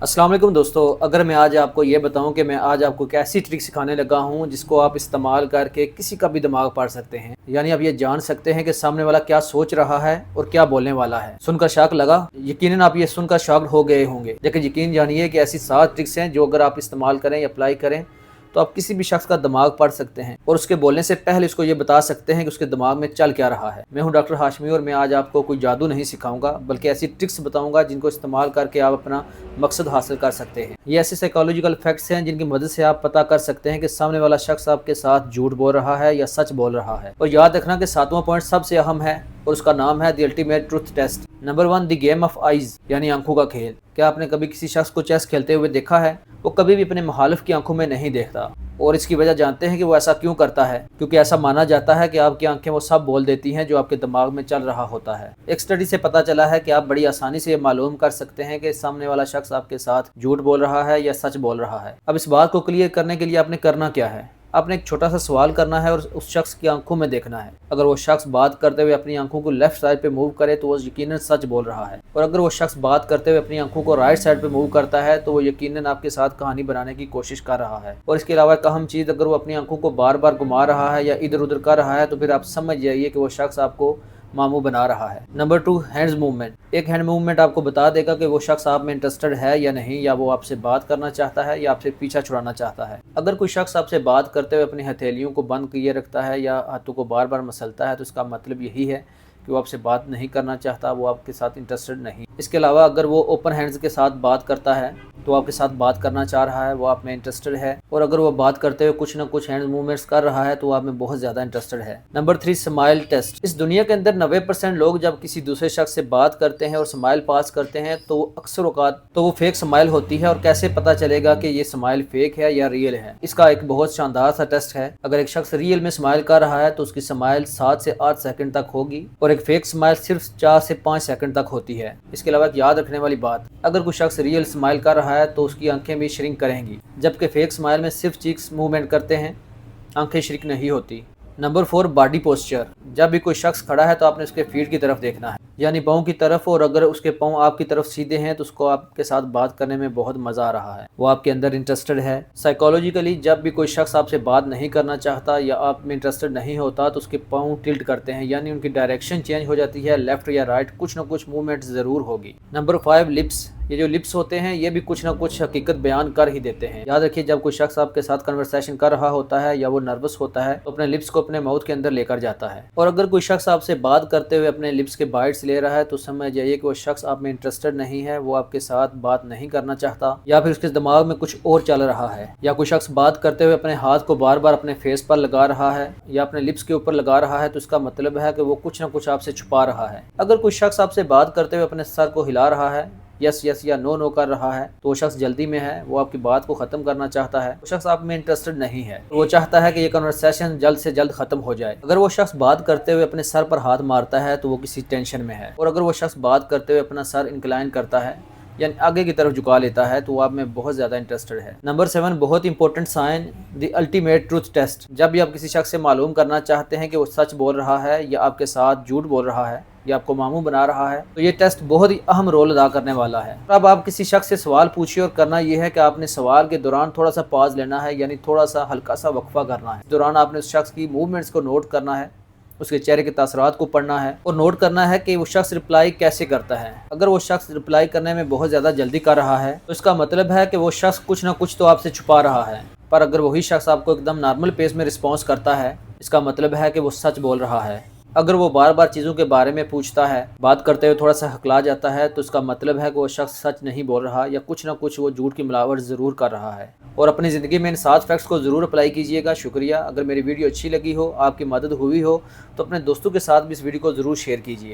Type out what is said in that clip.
अस्सलाम वालेकुम दोस्तों, अगर मैं आज आपको ये बताऊं कि मैं आज आपको एक ऐसी ट्रिक सिखाने लगा हूं जिसको आप इस्तेमाल करके किसी का भी दिमाग पढ़ सकते हैं। यानी आप ये जान सकते हैं कि सामने वाला क्या सोच रहा है और क्या बोलने वाला है। सुनकर शॉक लगा? यकीनन आप ये सुनकर शॉक्ड हो गए होंगे, लेकिन यकीन जानिए कि ऐसी 7 ट्रिक्स हैं जो अगर आप इस्तेमाल करें या अप्लाई करें तो आप किसी भी शख्स का दिमाग पढ़ सकते हैं और उसके बोलने से पहले उसको ये बता सकते हैं कि उसके दिमाग में चल क्या रहा है। मैं हूं डॉक्टर हाशमी और मैं आज आपको कोई जादू नहीं सिखाऊंगा, बल्कि ऐसी ट्रिक्स बताऊंगा जिनको इस्तेमाल करके आप अपना मकसद हासिल कर सकते हैं। ये ऐसे साइकोलॉजिकल फैक्ट्स हैं जिनकी मदद से आप पता कर सकते हैं कि सामने वाला शख्स आपके साथ झूठ बोल रहा है या सच बोल रहा है। और याद रखना कि 7वां पॉइंट सबसे अहम है और उसका नाम है the ultimate truth test. Number 1, the game of eyes, यानी आंखों का खेल। क्या आपने कभी किसी शख्स को चेस खेलते हुए देखा है? वो कभी भी अपने मुखालिफ की आंखों में नहीं देखता, और इसकी वजह जानते हैं कि वो ऐसा क्यों करता है? क्योंकि ऐसा माना जाता है कि आपकी आंखें वो सब बोल देती हैं जो आपके दिमाग में चल रहा होता है। एक स्टडी से पता चला है कि आप बड़ी आसानी से ये मालूम कर सकते हैं कि सामने वाला शख्स आपके साथ झूठ बोल रहा है या सच बोल रहा है। अब इस बात को क्लियर करने के लिए आपने करना क्या है? आपने एक छोटा सा सवाल करना है और उस शख्स की आंखों में देखना है। अगर वो शख्स बात करते हुए अपनी आंखों को लेफ्ट साइड पे मूव करे तो वो यकीनन सच बोल रहा है, और अगर वो शख्स बात करते हुए अपनी आंखों को राइट साइड पे मूव करता है तो वो यकीनन आपके साथ कहानी बनाने की कोशिश कर रहा है। और इसके अलावा एक अहम चीज़, अगर वो अपनी आंखों को बार बार घुमा रहा है या इधर उधर कर रहा है तो फिर आप समझ जाइए कि वो शख्स आपको मामू बना रहा है। Number 2, hands movement. एक हैंड मूवमेंट आपको बता देगा कि वो शख्स आप में इंटरेस्टेड है या नहीं, या वो आपसे बात करना चाहता है या आपसे पीछा छुड़ाना चाहता है। अगर कोई शख्स आपसे बात करते हुए अपनी हथेलियों को बंद किए रखता है या हाथों को बार बार मसलता है तो इसका मतलब यही है कि वो आपसे बात नहीं करना चाहता, वो आपके साथ इंटरेस्टेड नहीं। इसके अलावा अगर वो ओपन हैंड्स के साथ बात करता है तो आपके साथ बात करना चाह रहा है, वो आप में इंटरेस्टेड है। और अगर वो बात करते हुए कुछ ना कुछ हैंड मूवमेंट्स कर रहा है तो वो आप में बहुत ज़्यादा इंटरेस्टेड है। Number 3, smile test. इस दुनिया के अंदर 90% लोग जब किसी दूसरे शख्स से बात करते हैं और स्माइल पास करते हैं तो अक्सर औकात तो वो फेक स्माइल होती है। और कैसे पता चलेगा कि ये स्माइल फेक है या रियल है? इसका एक बहुत शानदार सा टेस्ट है। अगर एक शख्स रियल में स्माइल कर रहा है तो उसकी स्माइल 7 से 8 सेकंड तक होगी, और एक फेक स्माइल सिर्फ 4 से 5 सेकंड तक होती है। इसके अलावा याद रखने वाली बात, अगर कोई शख्स रियल स्माइल कर रहा है तो उसकी आंखें भी श्रिंक करेंगी, जबकि फेक स्माइल में सिर्फ चीक्स मूवमेंट करते हैं, आंखें श्रिंक नहीं होती। Number 4, body posture. जब भी कोई शख्स खड़ा है तो आपने उसके फीट की तरफ देखना है, यानी पाँव की तरफ, और अगर उसके पाँव आपकी तरफ सीधे हैं तो उसको आपके साथ बात करने में बहुत मज़ा आ रहा है, वो आपके अंदर इंटरेस्टेड है। साइकोलॉजिकली जब भी कोई शख्स आपसे बात नहीं करना चाहता या आप में इंटरेस्टेड नहीं होता तो उसके पाँव टिल्ट करते हैं, यानी उनकी डायरेक्शन चेंज हो जाती है, लेफ्ट या राइट, कुछ ना कुछ मूवमेंट ज़रूर होगी। Number 5, lips. ये जो लिप्स होते हैं ये भी कुछ ना कुछ हकीकत बयान कर ही देते हैं। याद रखिए, जब कोई शख्स आपके साथ कन्वर्सेशन कर रहा होता है या वो नर्वस होता है तो अपने लिप्स को अपने माउथ के अंदर लेकर जाता है। और अगर कोई शख्स आपसे बात करते हुए अपने लिप्स के बाइट्स ले रहा है तो समझ जाइए कि वो शख्स आप में इंटरेस्टेड नहीं है, वो आपके साथ बात नहीं करना चाहता, या फिर उसके दिमाग में कुछ और चल रहा है। या कोई शख्स बात करते हुए अपने हाथ को बार बार अपने फेस पर लगा रहा है या अपने लिप्स के ऊपर लगा रहा है तो इसका मतलब है कि वो कुछ ना कुछ आपसे छुपा रहा है। अगर कोई शख्स आपसे बात करते हुए अपने सर को हिला रहा है, यस यस या नो नो कर रहा है, तो वो शख्स जल्दी में है, वो आपकी बात को ख़त्म करना चाहता है, वो शख्स आप में इंटरेस्टेड नहीं है, वो चाहता है कि ये कन्वर्सेशन जल्द से जल्द ख़त्म हो जाए। अगर वो शख्स बात करते हुए अपने सर पर हाथ मारता है तो वो किसी टेंशन में है, और अगर वो शख्स बात करते हुए अपना सर इंक्लाइन करता है यानी आगे की तरफ झुका लेता है तो वो आप में बहुत ज़्यादा इंटरेस्टेड है। नंबर 7, बहुत important sign, the ultimate truth test. जब भी आप किसी शख्स से मालूम करना चाहते हैं कि वो सच बोल रहा है या आपके साथ झूठ बोल रहा है या आपको मामू बना रहा है, तो ये टेस्ट बहुत ही अहम रोल अदा करने वाला है। अब आप किसी शख्स से सवाल पूछिए और करना ये है कि आपने सवाल के दौरान थोड़ा सा पॉज लेना है, यानी थोड़ा सा हल्का सा वक्फा करना है। इस दौरान आपने उस शख्स की मूवमेंट्स को नोट करना है, उसके चेहरे के तासरात को पढ़ना है और नोट करना है कि वो शख्स रिप्लाई कैसे करता है। अगर वो शख्स रिप्लाई करने में बहुत ज़्यादा जल्दी कर रहा है तो इसका मतलब है कि वो शख्स कुछ ना कुछ तो आपसे छुपा रहा है। पर अगर वही शख्स आपको एकदम नॉर्मल पेस में रिस्पॉन्स करता है, इसका मतलब है कि वो सच बोल रहा है। अगर वो बार बार चीज़ों के बारे में पूछता है, बात करते हुए थोड़ा सा हकला जाता है, तो इसका मतलब है कि वो शख्स सच नहीं बोल रहा या कुछ ना कुछ वो झूठ की मिलावट ज़रूर कर रहा है। और अपनी ज़िंदगी में इन 7 फैक्ट्स को ज़रूर अप्लाई कीजिएगा। शुक्रिया। अगर मेरी वीडियो अच्छी लगी हो, आपकी मदद हुई हो तो अपने दोस्तों के साथ भी इस वीडियो को ज़रूर शेयर कीजिए।